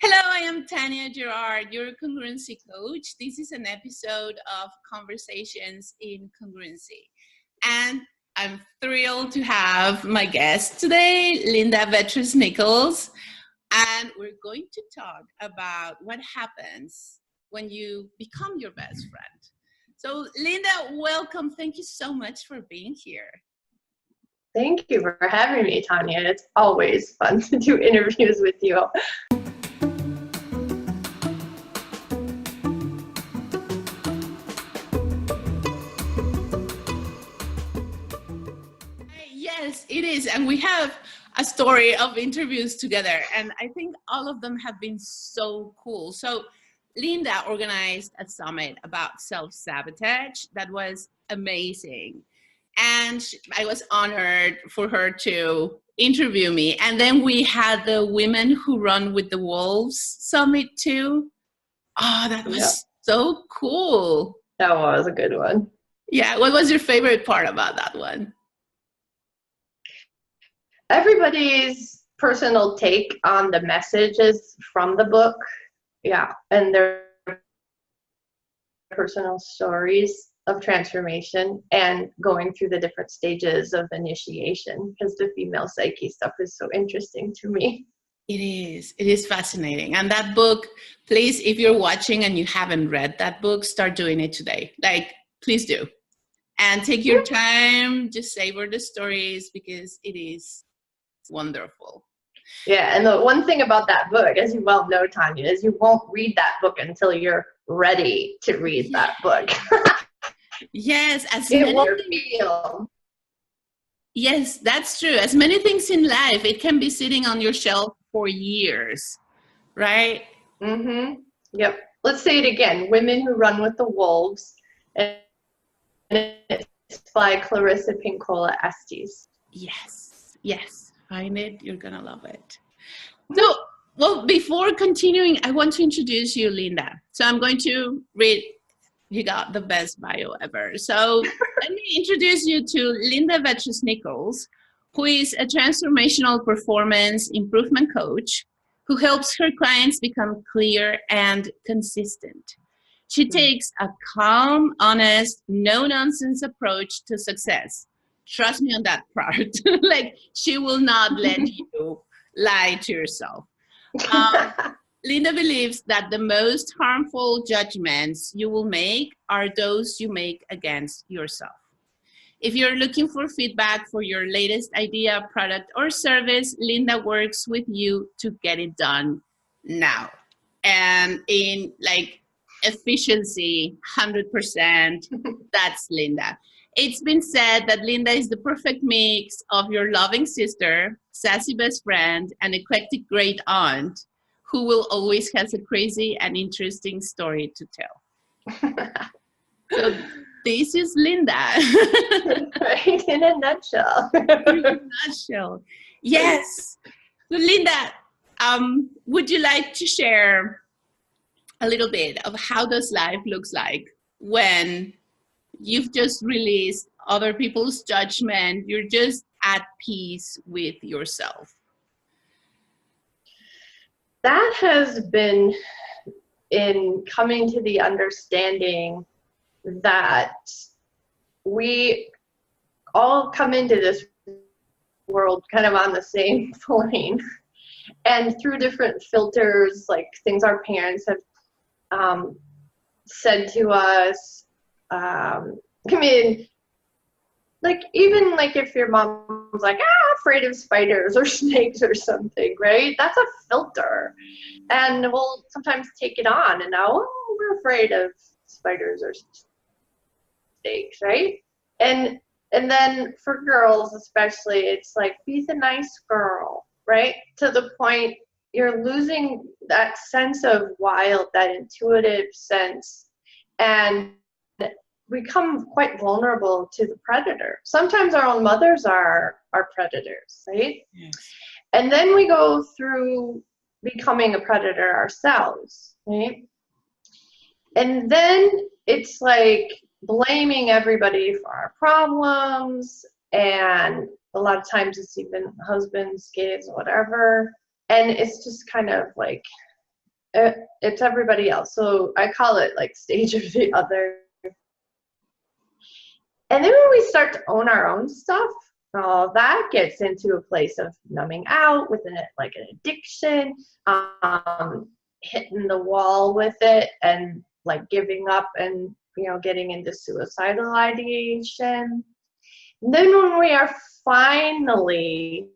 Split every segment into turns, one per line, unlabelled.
Hello, I am Tanya Gerard, your congruency coach. This is an episode of Conversations in Congruency. And I'm thrilled to have my guest today, Linda Vettrus-Nichols. And we're going to talk about what happens when you become your best friend. So, Linda, welcome. Thank you so much for being here.
Thank you for having me, Tanya. It's always fun to do interviews with you.
Yes, it is. And we have a story of interviews together. And I think all of them have been so cool. So Linda organized a summit about self-sabotage that was amazing. And I was honored for her to interview me. And then we had the Women Who Run with the Wolves summit too. Oh, that was so cool.
That was a good one.
Yeah. What was your favorite part about that one?
Everybody's personal take on the messages from the book. Yeah. And their personal stories of transformation and going through the different stages of initiation, because the female psyche stuff is so interesting to me.
It is fascinating. And that book, please, if you're watching and you haven't read that book, start doing it today. Like, please do. And take your time, just savor the stories because it is wonderful.
Yeah, and the one thing about that book, as you well know, Tanya, is you won't read that book until you're ready to read that book.
Yes, Yes, that's true. As many things in life, it can be sitting on your shelf for years, right?
Mm-hmm. Yep. Let's say it again. Women Who Run with the Wolves. And it's by Clarissa Pinkola Estes.
Yes. Find it. You're going to love it. So, well, before continuing, I want to introduce you, Linda. So I'm going to read. You got the best bio ever. So let me introduce you to Linda Vettrus-Nichols, who is a transformational performance improvement coach who helps her clients become clear and consistent. She takes a calm, honest, no-nonsense approach to success. Trust me on that part. Like, she will not let you lie to yourself. Linda believes that the most harmful judgments you will make are those you make against yourself. If you're looking for feedback for your latest idea, product, or service, Linda works with you to get it done now. And in like efficiency, 100%, that's Linda. It's been said that Linda is the perfect mix of your loving sister, sassy best friend, and eclectic great aunt, who will always has a crazy and interesting story to tell. So this is Linda.
Right, in a nutshell.
In a nutshell. Yes. So Linda, would you like to share a little bit of how does life looks like when you've just released other people's judgment, you're just at peace with yourself?
That has been in coming to the understanding that we all come into this world kind of on the same plane, and through different filters, like things our parents have said to us. I mean, like, even like if your mom's like, afraid of spiders or snakes or something, right? That's a filter. And we'll sometimes take it on and now, we're afraid of spiders or snakes, right? And then for girls especially, it's like, be the nice girl, right? To the point you're losing that sense of wild, that intuitive sense, and become quite vulnerable to the predator. Sometimes our own mothers are our predators, right? Yes. And then we go through becoming a predator ourselves, right? And then it's like blaming everybody for our problems, and a lot of times it's even husbands, kids, whatever. And it's just kind of like It's everybody else. So I call it like stage of the other. And then when we start to own our own stuff, that gets into a place of numbing out with like an addiction, hitting the wall with it, and like giving up, and getting into suicidal ideation. And then when we are finally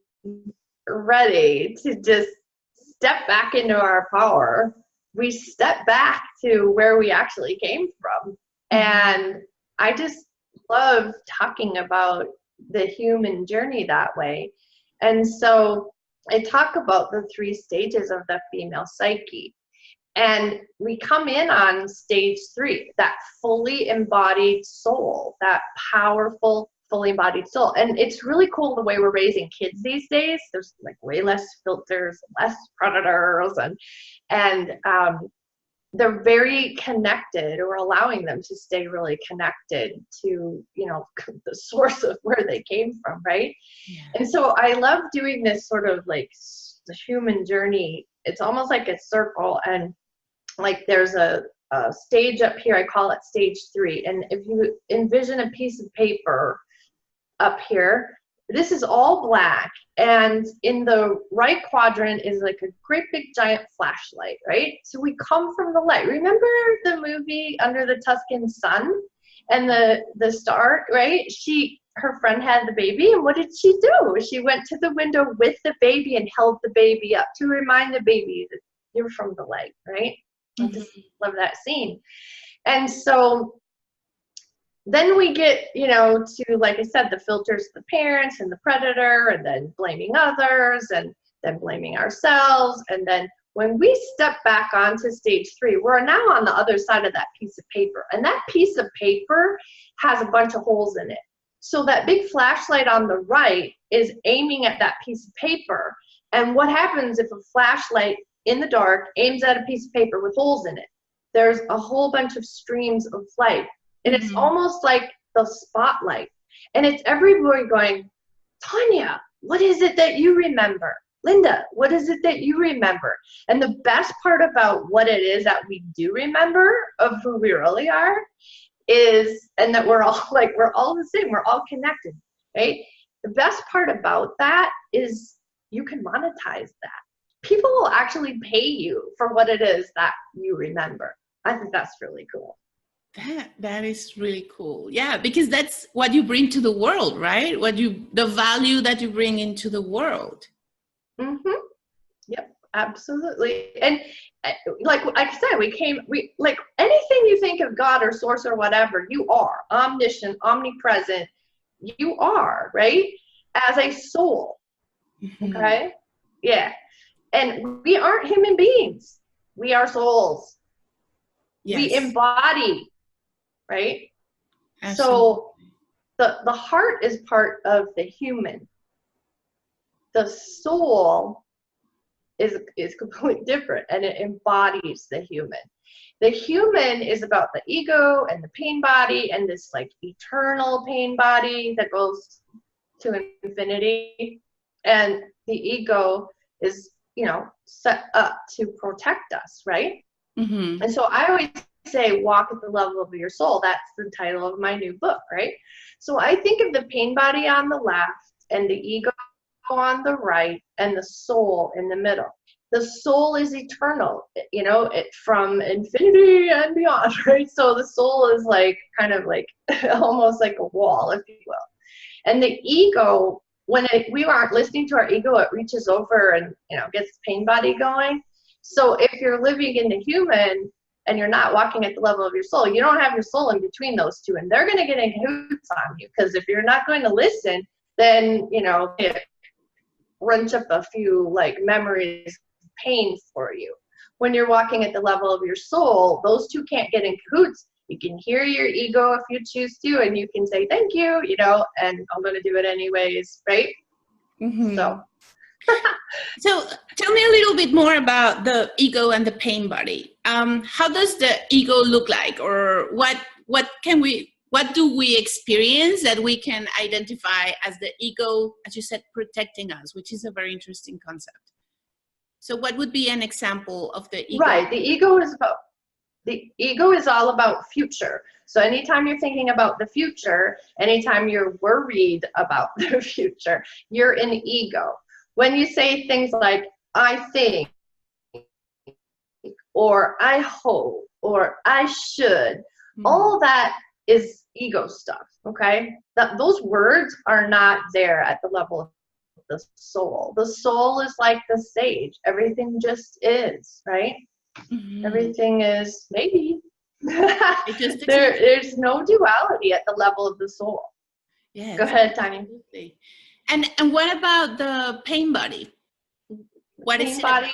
ready to just step back into our power, we step back to where we actually came from. And I just love talking about the human journey that way. And so I talk about the 3 stages of the female psyche. And we come in on stage 3, that fully embodied soul, that powerful, fully embodied soul. And it's really cool the way we're raising kids these days. There's like way less filters, less predators, and they're very connected, or allowing them to stay really connected to, the source of where they came from, right? Yeah. And so I love doing this sort of like the human journey. It's almost like a circle, and like there's a stage up here, I call it stage 3. And if you envision a piece of paper up here, this is all black, and in the right quadrant is like a great big giant flashlight, right? So we come from the light. Remember the movie Under the Tuscan Sun and the star, right? Her friend had the baby, and what did she do? She went to the window with the baby and held the baby up to remind the baby that you're from the light, right? I just love that scene. And so then we get, to, like I said, the filters, the parents and the predator, and then blaming others, and then blaming ourselves. And then when we step back onto stage 3, we're now on the other side of that piece of paper. And that piece of paper has a bunch of holes in it. So that big flashlight on the right is aiming at that piece of paper. And what happens if a flashlight in the dark aims at a piece of paper with holes in it? There's a whole bunch of streams of light. And it's almost like the spotlight. And it's everybody going, Tanya, what is it that you remember? Linda, what is it that you remember? And the best part about what it is that we do remember of who we really are is, and that we're all the same, we're all connected, right? The best part about that is you can monetize that. People will actually pay you for what it is that you remember. I think that's really cool.
That is really cool. Yeah, because that's what you bring to the world, right? The value that you bring into the world.
Yep, absolutely. And like I said, we like anything you think of God or source or whatever, you are omniscient, omnipresent. You are, right? As a soul. Okay? Yeah. And we aren't human beings. We are souls. Yes. We embody, right? Absolutely. So the heart is part of the human. The soul is completely different, and it embodies the human. The human is about the ego and the pain body, and this like eternal pain body that goes to infinity. And the ego is, set up to protect us, right? And so I always say, walk at the level of your soul. That's the title of my new book, right? So I think of the pain body on the left, and the ego on the right, and the soul in the middle. The soul is eternal, from infinity and beyond, right? So the soul is like, kind of like, almost like a wall, if you will. And the ego, when we aren't listening to our ego, it reaches over and, gets the pain body going. So if you're living in the human and you're not walking at the level of your soul, you don't have your soul in between those two, and they're going to get in cahoots on you. Because if you're not going to listen, then, it wrench up a few like memories of pain for you. When you're walking at the level of your soul, those two can't get in cahoots. You can hear your ego if you choose to, and you can say, thank you, and I'm going to do it anyways, right?
So tell me a little bit more about the ego and the pain body. How does the ego look like, or what do we experience that we can identify as the ego, as you said, protecting us, which is a very interesting concept? So what would be an example of the ego?
Right. The ego is all about future. So anytime you're thinking about the future, anytime you're worried about the future, you're in ego. When you say things like, I think, or I hope, or I should, all that is ego stuff, okay? Those words are not there at the level of the soul. The soul is like the sage. Everything just is, right? Everything is maybe. There's no duality at the level of the soul. Yes. Go ahead, Tanya.
And what about the pain body? What is it about?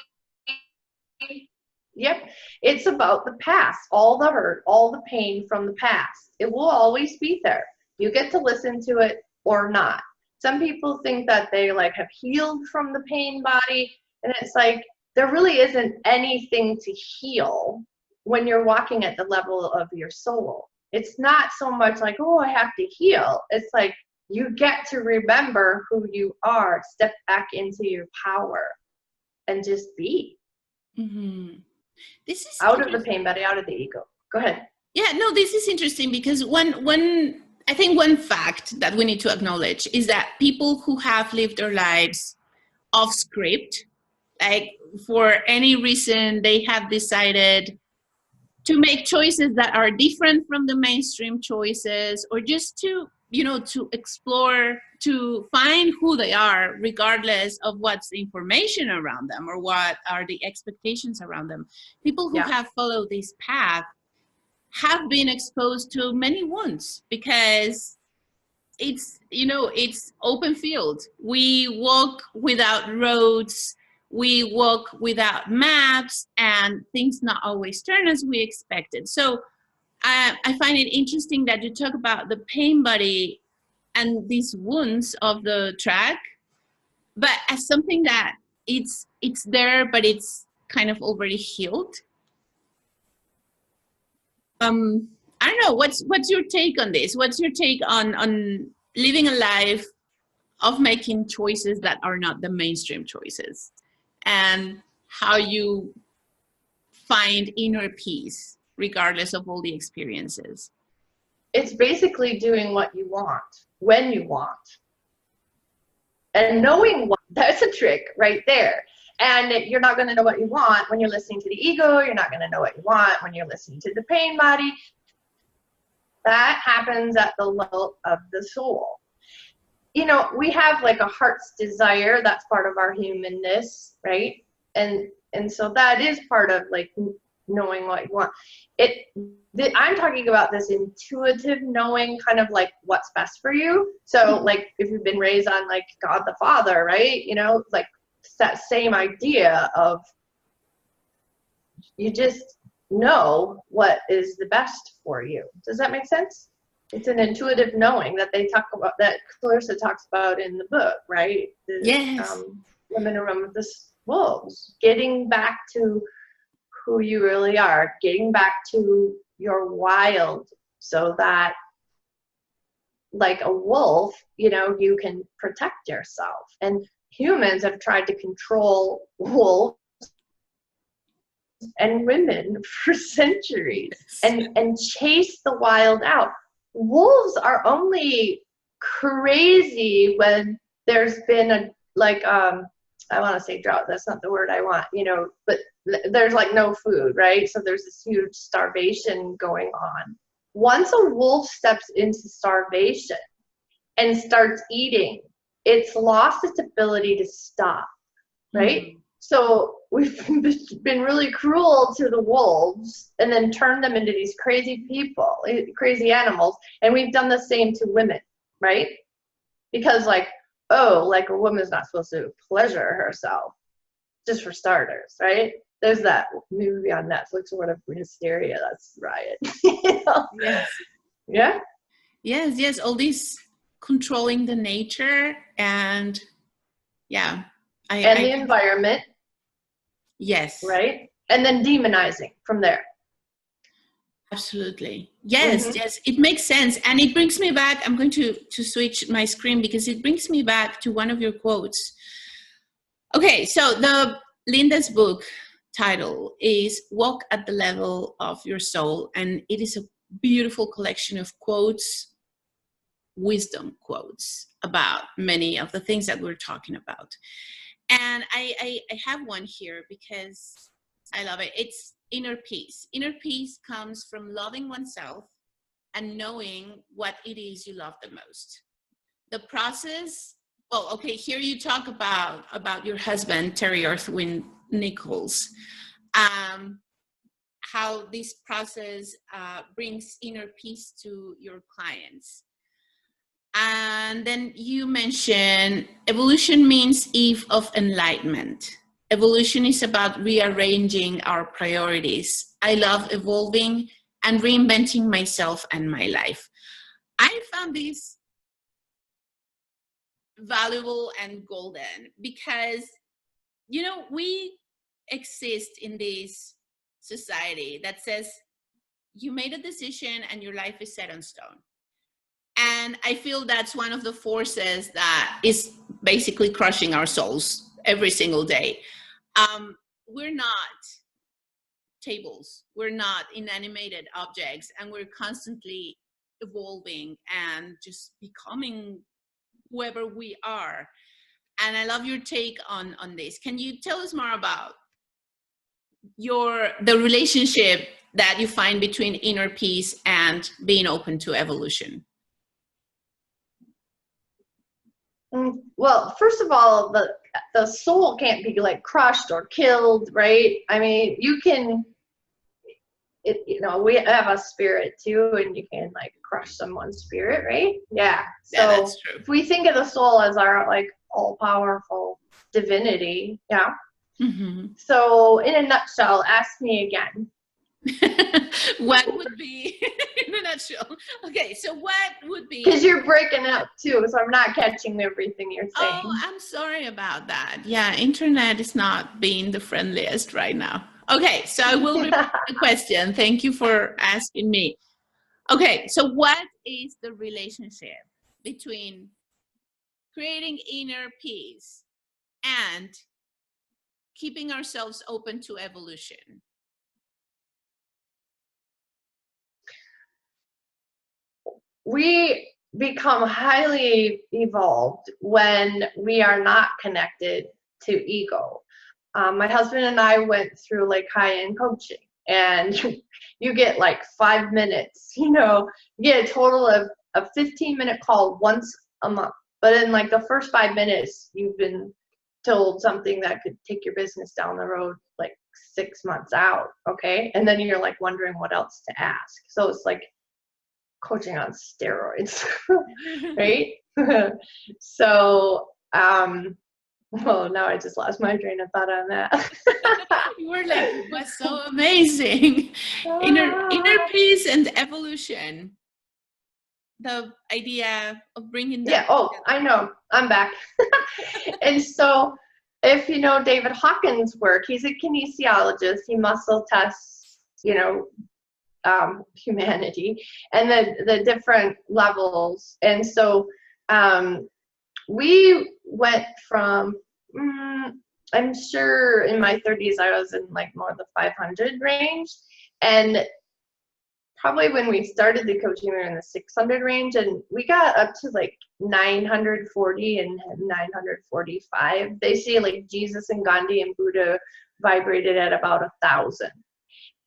Yep, it's about the past, all the hurt, all the pain from the past. It will always be there. You get to listen to it or not. Some people think that they like have healed from the pain body, and it's like there really isn't anything to heal when you're walking at the level of your soul. It's not so much like, oh, I have to heal. It's like you get to remember who you are, step back into your power, and just be.
This is
out of the pain body, out of the ego. Go ahead.
Yeah, no, this is interesting because I think one fact that we need to acknowledge is that people who have lived their lives off script, like for any reason they have decided to make choices that are different from the mainstream choices, or just to, you know, to explore, to find who they are regardless of what's the information around them or what are the expectations around them. People who have followed this path have been exposed to many wounds because it's, you know, it's open field. We walk without roads, we walk without maps, and things not always turn as we expected. So I find it interesting that you talk about the pain body and these wounds of the track, but as something that it's there, but it's kind of already healed. I don't know, what's your take on this? What's your take on living a life of making choices that are not the mainstream choices, and how you find inner peace regardless of all the experiences?
It's basically doing what you want, when you want. And knowing what, that's a trick right there. And you're not going to know what you want when you're listening to the ego. You're not going to know what you want when you're listening to the pain body. That happens at the level of the soul. You know, we have like a heart's desire. That's part of our humanness, right? And so that is part of like knowing what you want. I'm talking about this intuitive knowing, kind of like what's best for you. So like if you've been raised on like God the Father, right? You know, like that same idea of you just know what is the best for you. Does that make sense? It's an intuitive knowing that they talk about, that Clarissa talks about in the book, right?
Yes.
Women Around the Wolves, getting back to who you really are, getting back to your wild, so that like a wolf, you know, you can protect yourself. And humans have tried to control wolves and women for centuries and chase the wild out. Wolves are only crazy when there's been a like I want to say drought, that's not the word I want, you know, but there's like no food, right? So there's this huge starvation going on. Once a wolf steps into starvation and starts eating, it's lost its ability to stop, right? So we've been really cruel to the wolves and then turned them into these crazy people, crazy animals. And we've done the same to women, right? Because like, oh, like a woman's not supposed to pleasure herself, just for starters, right? There's that movie on Netflix or whatever, Hysteria, that's Riot. You know? Yes. Yeah?
Yes, yes, all this controlling the nature and yeah.
And the environment.
Yes.
Right? And then demonizing from there.
Absolutely. Yes, yes, it makes sense. And it brings me back, I'm going to switch my screen because it brings me back to one of your quotes. Okay, so Linda's book title is Walk at the Level of Your Soul, and it is a beautiful collection of quotes, wisdom quotes about many of the things that we're talking about. And I have one here because I love it. It's inner peace. Inner peace comes from loving oneself and knowing what it is you love the most. The process, well, okay, here you talk about your husband, Vettrus-Nichols, how this process brings inner peace to your clients. And then you mentioned evolution means eve of enlightenment. Evolution is about rearranging our priorities. I love evolving and reinventing myself and my life. I found this valuable and golden because, you know, we exist in this society that says you made a decision and your life is set in stone. And I feel that's one of the forces that is basically crushing our souls every single day. We're not tables, we're not inanimated objects, and we're constantly evolving and just becoming whoever we are. And I love your take on this. Can you tell us more about the relationship that you find between inner peace and being open to evolution?
Well, first of all, the soul can't be like crushed or killed, right? I mean, you can, you know, we have a spirit too, and you can like crush someone's spirit, right? Yeah. So
that's true.
If we think of the soul as our like all-powerful divinity, yeah. Mm-hmm. So in a nutshell, ask me again.
What would be, in a nutshell, okay, so what would be,
because you're breaking up too, so I'm not catching everything you're saying.
Oh, I'm sorry about that. Yeah, internet is not being the friendliest right now. Okay, so I will repeat the question. Thank you for asking me. Okay, so what is the relationship between creating inner peace and keeping ourselves open to evolution?
We become highly evolved when we are not connected to ego. My husband and I went through like high-end coaching, and you get like 5 minutes, you know, you get a total of a 15-minute call once a month. But in like the first 5 minutes, you've been told something that could take your business down the road like 6 months out, okay? And then you're like wondering what else to ask. So it's like coaching on steroids, right? So, well, now I just lost my train of thought on that.
You were like, it was so amazing. Inner peace and evolution. The idea of bringing that.
Yeah, oh, together. I know. I'm back. And so, if you know David Hawkins' work, he's a kinesiologist. He muscle tests, you know, humanity and the different levels. And so we went from, I'm sure in my 30s, I was in like more the 500 range. And probably when we started the coaching, we were in the 600 range, and we got up to like 940 and 945. They say like Jesus and Gandhi and Buddha vibrated at about 1,000.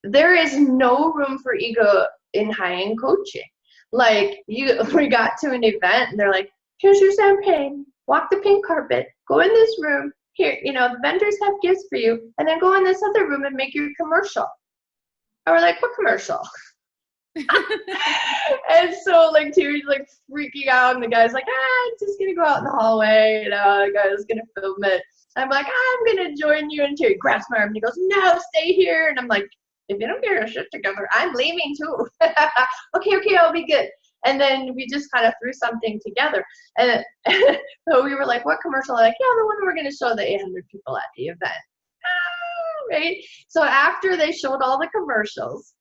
There is no room for ego in high-end coaching. Like we got to an event and they're like, here's your champagne, walk the pink carpet, go in this room, here, you know, the vendors have gifts for you, and then go in this other room and make your commercial. And we're like, what commercial? And so like Terry's like freaking out, and the guy's like, I'm just gonna go out in the hallway, you know, the guy's gonna film it. I'm like, I'm gonna join you, and Terry grabs my arm and he goes, no, stay here. And I'm like, if you don't get your shit together, I'm leaving too. Okay, I'll be good. And then we just kind of threw something together. And so we were like, what commercial? Like, yeah, the one we're going to show the 800 people at the event. Right? So after they showed all the commercials,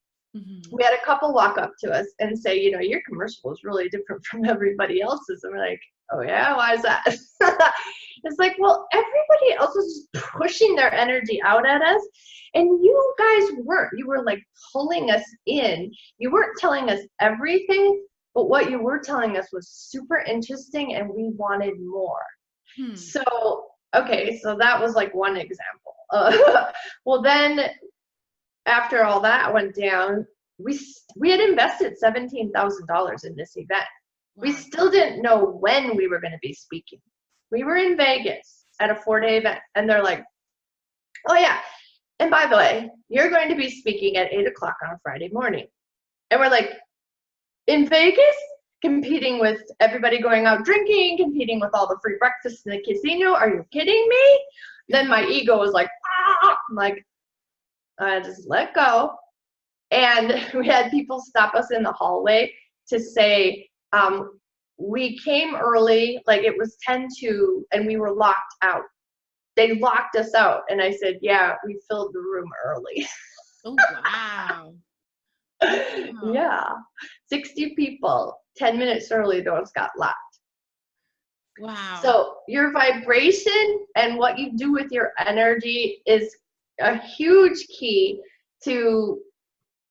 we had a couple walk up to us and say, you know, your commercial is really different from everybody else's. And we're like, oh yeah, why is that? It's like, well, everybody else was just pushing their energy out at us, and you guys weren't. You were like pulling us in. You weren't telling us everything, but what you were telling us was super interesting, and we wanted more. So, okay, so that was like one example. Well, then after all that went down, we had invested $17,000 in this event. Wow. We still didn't know when we were going to be speaking. We were in Vegas at a 4-day event, and they're like, oh yeah, and by the way, you're going to be speaking at 8 o'clock on a Friday morning. And we're like, in Vegas? Competing with everybody going out drinking, competing with all the free breakfast in the casino. Are you kidding me? Then my ego was like, ah! I'm like, I just let go. And we had people stop us in the hallway to say, we came early, like it was 10-2, and we were locked out. They locked us out. And I said, yeah, we filled the room early.
Oh, wow.
Yeah, 60 people, 10 minutes early, doors got locked.
Wow.
So your vibration and what you do with your energy is a huge key to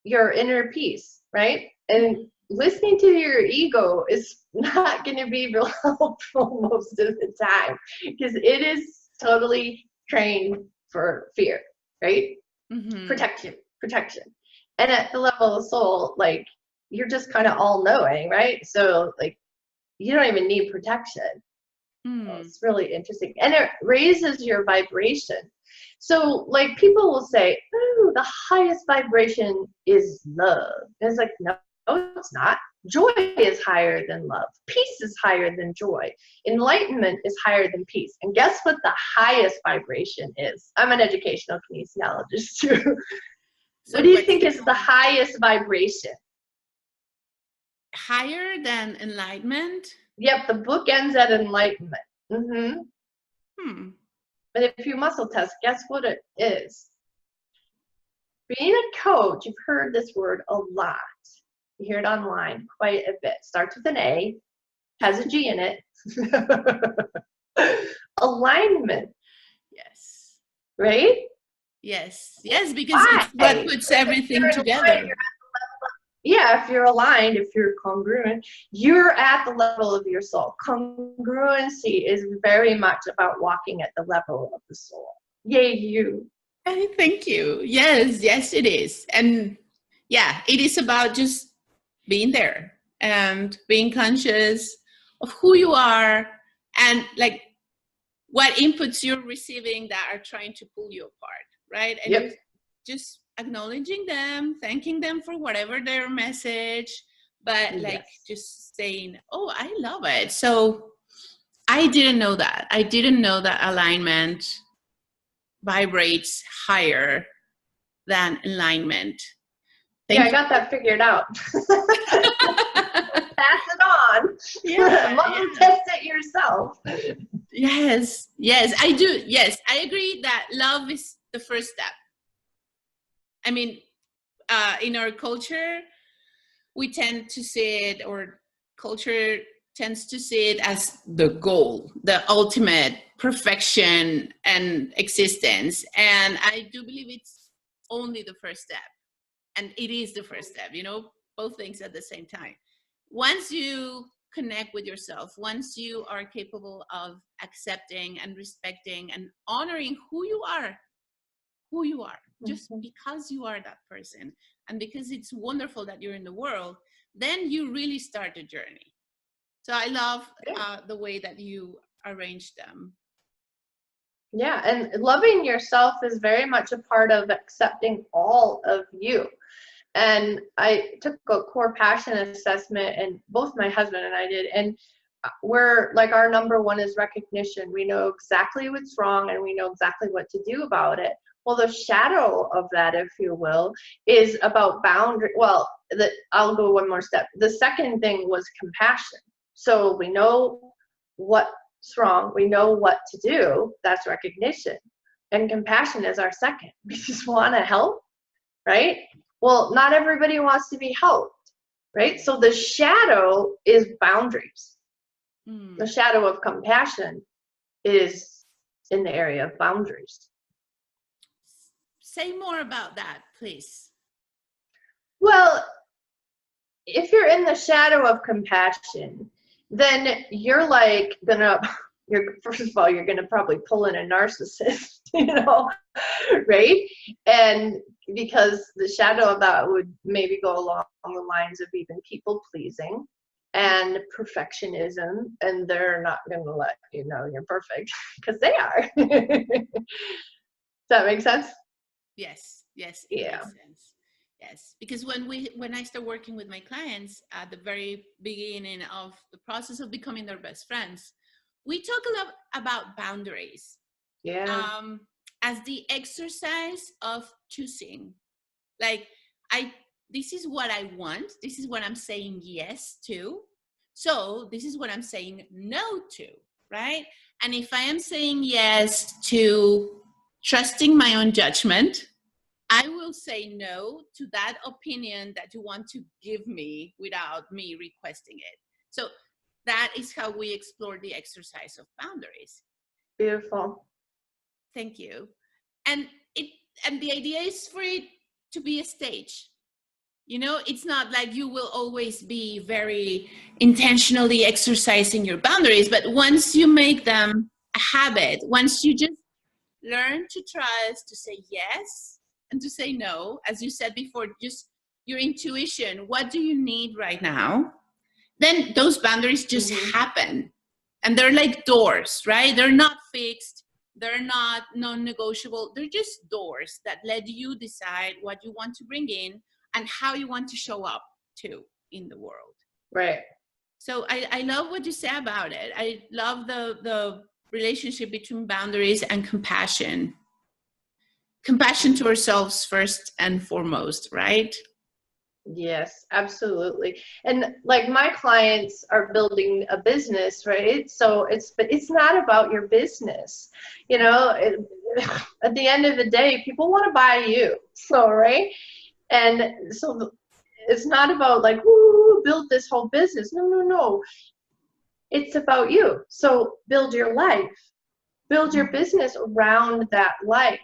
your inner peace, right? And listening to your ego is not going to be real helpful most of the time, because it is totally trained for fear, right? Protection. And at the level of the soul, like, you're just kind of all knowing, right? So like, you don't even need protection. It's really interesting. And it raises your vibration. So like, people will say, oh, the highest vibration is love. And it's like, no, it's not. Joy is higher than love. Peace is higher than joy. Enlightenment is higher than peace. And guess what the highest vibration is? I'm an educational kinesiologist too. So what do you think is the highest vibration?
Higher than enlightenment?
Yep, the book ends at enlightenment. But if you muscle test, guess what it is? Being a coach, you've heard this word a lot. You hear it online quite a bit. Starts with an A, has a G in it. Alignment.
Yes.
Right?
Yes, because it's what puts everything together.
Yeah, if you're aligned, if you're congruent, you're at the level of your soul. Congruency is very much about walking at the level of the soul. Yay, you.
Thank you. Yes, it is. And yeah, it is about just being there and being conscious of who you are and like what inputs you're receiving that are trying to pull you apart, right? And just acknowledging them, thanking them for whatever their message, but like just saying, oh, I love it. So I didn't know that. I didn't know that alignment vibrates higher than alignment.
I got that figured out. Pass it on. Muscle test it yourself.
Yes, I do. Yes, I agree that love is the first step. I mean, in our culture, we tend to see it, or culture tends to see it as the goal, the ultimate perfection and existence. And I do believe it's only the first step. And it is the first step, both things at the same time. Once you connect with yourself, once you are capable of accepting and respecting and honoring who you are, just because you are that person, and because it's wonderful that you're in the world, then you really start the journey. So I love the way that you arrange them.
Yeah, and loving yourself is very much a part of accepting all of you. And I took a core passion assessment, and both my husband and I did, and we're like, our number one is recognition. We know exactly what's wrong, and we know exactly what to do about it. Well, the shadow of that, if you will, is about boundary. Well, I'll go one more step. The second thing was compassion. So we know what's wrong. We know what to do. That's recognition. And compassion is our second. We just want to help, right? Well, not everybody wants to be helped, right? So the shadow is boundaries. The shadow of compassion is in the area of boundaries.
Say more about that, please.
Well, if you're in the shadow of compassion, then you're like first of all, you're gonna probably pull in a narcissist, right? And because the shadow of that would maybe go along the lines of even people pleasing and perfectionism, and they're not gonna let you know you're perfect because they are. Does that make sense?
Yes, it
Yeah.
makes sense. Yes, because when I start working with my clients at the very beginning of the process of becoming their best friends, we talk a lot about boundaries.
Yeah.
As the exercise of choosing. Like, this is what I want. This is what I'm saying yes to. So this is what I'm saying no to, right? And if I am saying yes to trusting my own judgment, I will say no to that opinion that you want to give me without me requesting it. So that is how we explore the exercise of boundaries.
Beautiful.
Thank you. And the idea is for it to be a stage. It's not like you will always be very intentionally exercising your boundaries, but once you make them a habit, once you just learn to trust, to say yes and to say no, as you said before, just your intuition, what do you need right now? Then those boundaries just happen. And they're like doors, right? They're not fixed. They're not non-negotiable. They're just doors that let you decide what you want to bring in and how you want to show up to in the world.
Right.
So I love what you say about it. I love the relationship between boundaries and compassion. Compassion to ourselves first and foremost, right?
Yes, absolutely. And like my clients are building a business, right? So it's not about your business. At the end of the day, people want to buy you. So, right? And so it's not about like, ooh, build this whole business. No. It's about you. So build your life. Build your business around that life.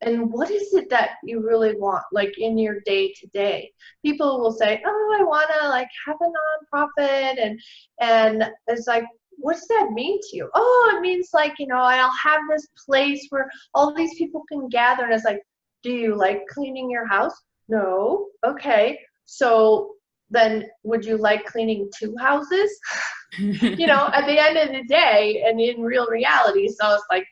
And what is it that you really want, like in your day to day? People will say, "Oh, I want to like have a nonprofit," and it's like, what does that mean to you? Oh, it means like I'll have this place where all these people can gather. And it's like, do you like cleaning your house? No. Okay. So then, would you like cleaning 2 houses? At the end of the day, and in real reality, so it's like.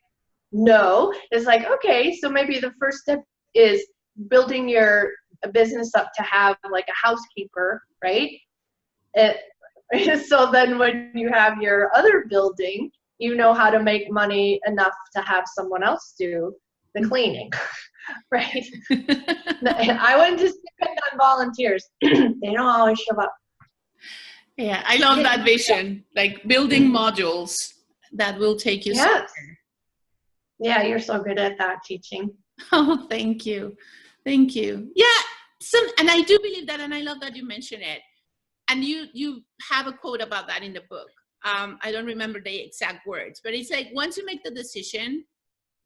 No, it's like, okay, so maybe the first step is building your business up to have like a housekeeper, right? So then when you have your other building, you know how to make money enough to have someone else do the cleaning, right? I wouldn't just depend on volunteers. They don't always show up.
Yeah, I love that vision, like building modules that will take you somewhere.
Yeah, you're so good at that, teaching.
Oh, thank you. Yeah, and I do believe that, and I love that you mention it. And you have a quote about that in the book. I don't remember the exact words, but it's like once you make the decision,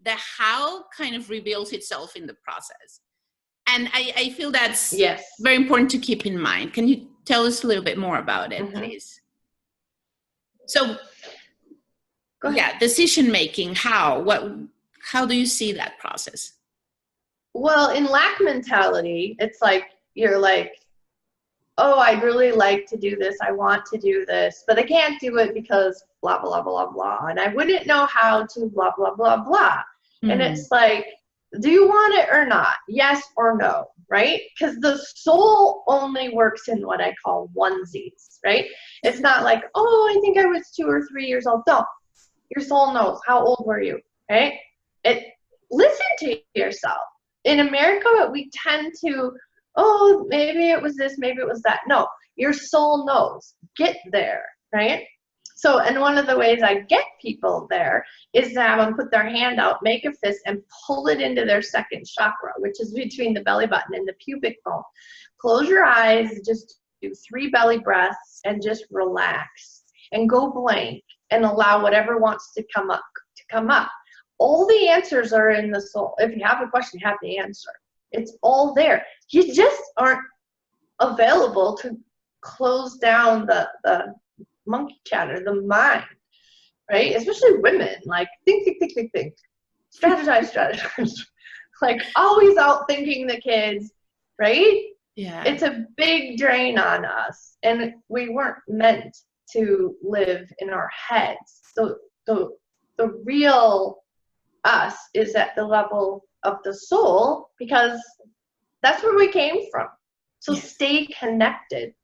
the how kind of reveals itself in the process. And I feel that's very important to keep in mind. Can you tell us a little bit more about it, please? So, decision making. How do you see that process?
Well, in lack mentality, it's like you're like, oh, I'd really like to do this. I want to do this, but I can't do it because blah, blah, blah, blah. And I wouldn't know how to blah, blah, blah, blah. And it's like, do you want it or not? Yes or no, right? Because the soul only works in what I call onesies, right? It's not like, oh, I think I was 2 or 3 years old. No, your soul knows. How old were you, right? Listen to yourself. In America, we tend to, oh, maybe it was this, maybe it was that. No, your soul knows. Get there, right? So, and one of the ways I get people there is to have them put their hand out, make a fist, and pull it into their second chakra, which is between the belly button and the pubic bone. Close your eyes, just do 3 belly breaths, and just relax. and go blank and allow whatever wants to come up to come up. All the answers are in the soul. If you have a question, you have the answer. It's all there. You just aren't available to close down the monkey chatter, the mind, right? Especially women, like think, strategize, strategize. Like always out thinking the kids, right?
Yeah.
It's a big drain on us, and we weren't meant to live in our heads. So the real us is at the level of the soul, because that's where we came from. So
Yes.
stay connected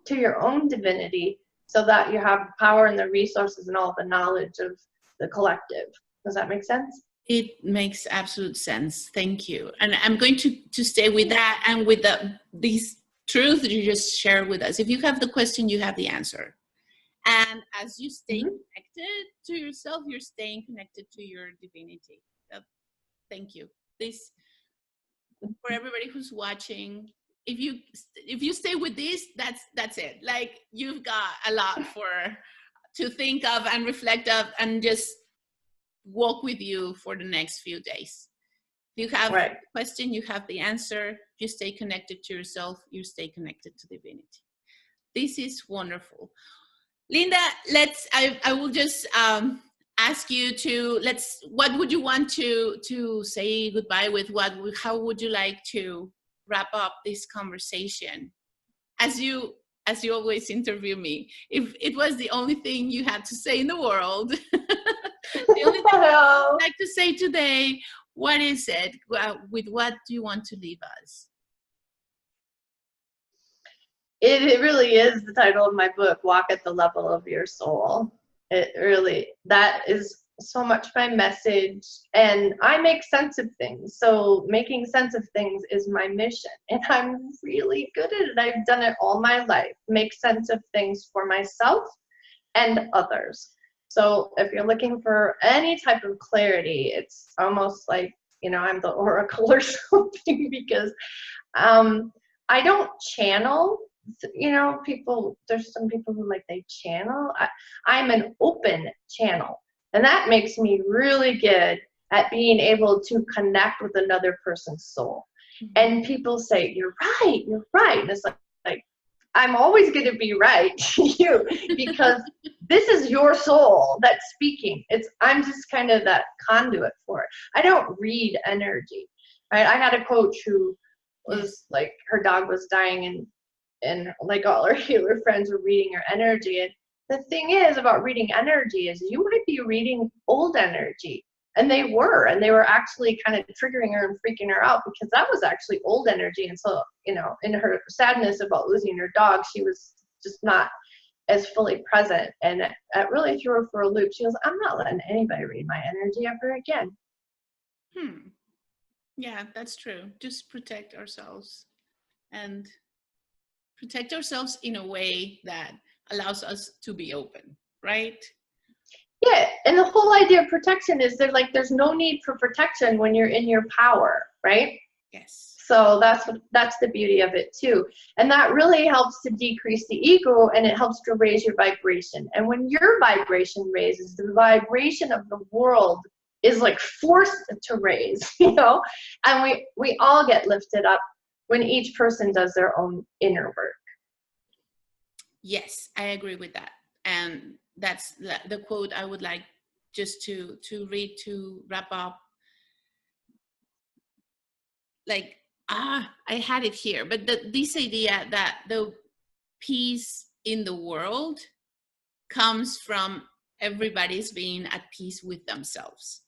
to your own divinity so that you have the power and the resources and all the knowledge of the collective. Does that make sense?
It makes absolute sense. Thank you. And I'm going to stay with that and with these truths that you just shared with us. If you have the question, you have the answer. And as you stay connected to yourself, you're staying connected to your divinity. Thank you. This, for everybody who's watching, if you stay with this, that's it. Like, you've got a lot to think of and reflect of, and just walk with you for the next few days. If you have a question, you have the answer. You stay connected to yourself, you stay connected to divinity. This is wonderful. Linda, I will just ask you to, what would you want to say goodbye with? How would you like to wrap up this conversation? As you always interview me, if it was the only thing you had to say in the world, the only thing I would like to say today, what is it? With what do you want to leave us?
It really is the title of my book, Walk at the Level of Your Soul. It really, that is so much my message, and I make sense of things. So making sense of things is my mission, and I'm really good at it. I've done it all my life, make sense of things for myself and others. So if you're looking for any type of clarity, it's almost like, I'm the oracle or something, because I don't channel. People, there's some people who they channel. I'm an open channel, and that makes me really good at being able to connect with another person's soul. And people say, you're right, and it's like I'm always going to be right to you, because this is your soul that's speaking. I'm just kind of that conduit for it. I don't read energy, right? I had a coach who was like, her dog was dying, and like all our healer friends were reading her energy. And the thing is about reading energy is you might be reading old energy. And they were actually kind of triggering her and freaking her out, because that was actually old energy. And so, in her sadness about losing her dog, she was just not as fully present. And it really threw her for a loop. She was, I'm not letting anybody read my energy ever again.
Yeah, that's true. Just protect ourselves, and protect ourselves in a way that allows us to be open, right?
Yeah, and the whole idea of protection is there's no need for protection when you're in your power, right?
Yes.
So that's the beauty of it too. And that really helps to decrease the ego, and it helps to raise your vibration. And when your vibration raises, the vibration of the world is forced to raise, and we all get lifted up when each person does their own inner work.
Yes, I agree with that. And that's the quote I would like just to read to wrap up. I had it here, but this idea that the peace in the world comes from everybody's being at peace with themselves.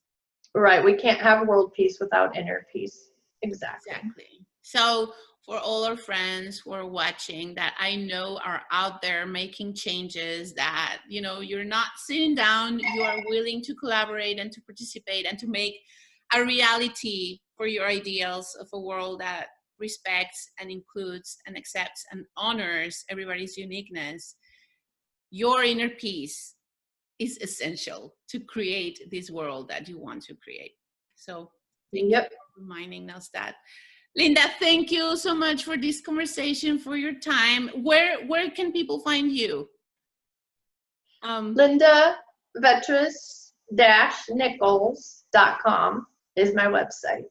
Right. We can't have world peace without inner peace. Exactly.
So for all our friends who are watching, that I know are out there making changes, that, you're not sitting down, you are willing to collaborate and to participate and to make a reality for your ideals of a world that respects and includes and accepts and honors everybody's uniqueness, your inner peace is essential to create this world that you want to create. So thank you for reminding us that. Linda, thank you so much for this conversation, for your time. Where can people find you?
Linda Vettrus-Nichols.com is my website.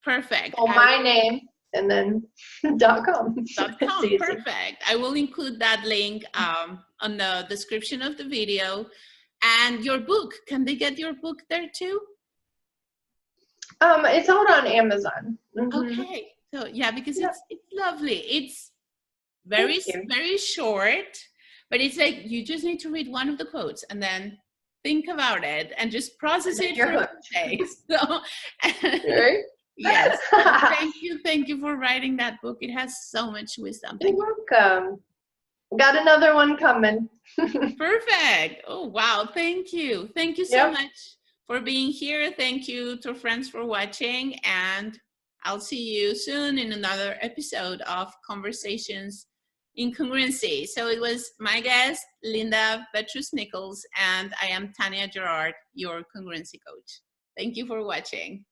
Perfect.
So my name and then .com.
.com. Perfect. I will include that link on the description of the video. And your book, can they get your book there too?
It's out on Amazon.
Okay. So yeah, because it's lovely. It's very short, but it's like you just need to read one of the quotes and then think about it and just process it for a few days. So
right?
yes. Thank you for writing that book. It has so much wisdom.
You're welcome. Got another one coming.
Perfect. Oh wow, thank you. Thank you so much for being here. Thank you to friends for watching, and I'll see you soon in another episode of Conversations in Congruency. So it was my guest, Linda Vettrus-Nichols, and I am Tanya Gerard, your congruency coach. Thank you for watching.